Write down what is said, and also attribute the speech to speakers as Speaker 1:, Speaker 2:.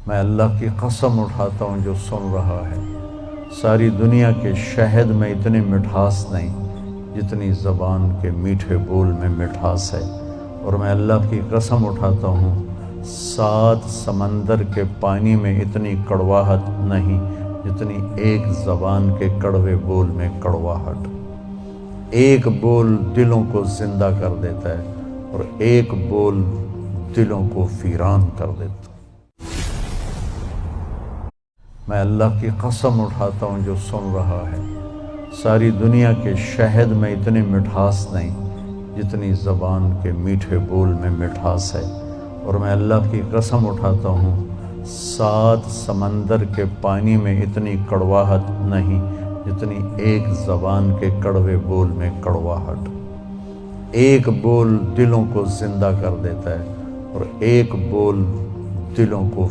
Speaker 1: میں اللہ کی قسم اٹھاتا ہوں جو سن رہا ہے، ساری دنیا کے شہد میں اتنی مٹھاس نہیں جتنی زبان کے میٹھے بول میں مٹھاس ہے، اور میں اللہ کی قسم اٹھاتا ہوں 7 سمندر کے پانی میں اتنی کڑواہٹ نہیں جتنی ایک زبان کے کڑوے بول میں کڑواہٹ۔ ایک بول دلوں کو زندہ کر دیتا ہے اور ایک بول دلوں کو ویران کر دیتا ہے۔ میں اللہ کی قسم اٹھاتا ہوں جو سن رہا ہے، ساری دنیا کے شہد میں اتنی مٹھاس نہیں جتنی زبان کے میٹھے بول میں مٹھاس ہے، اور میں اللہ کی قسم اٹھاتا ہوں 7 سمندر کے پانی میں اتنی کڑواہٹ نہیں جتنی ایک زبان کے کڑوے بول میں کڑواہٹ۔ ایک بول دلوں کو زندہ کر دیتا ہے اور ایک بول دلوں کو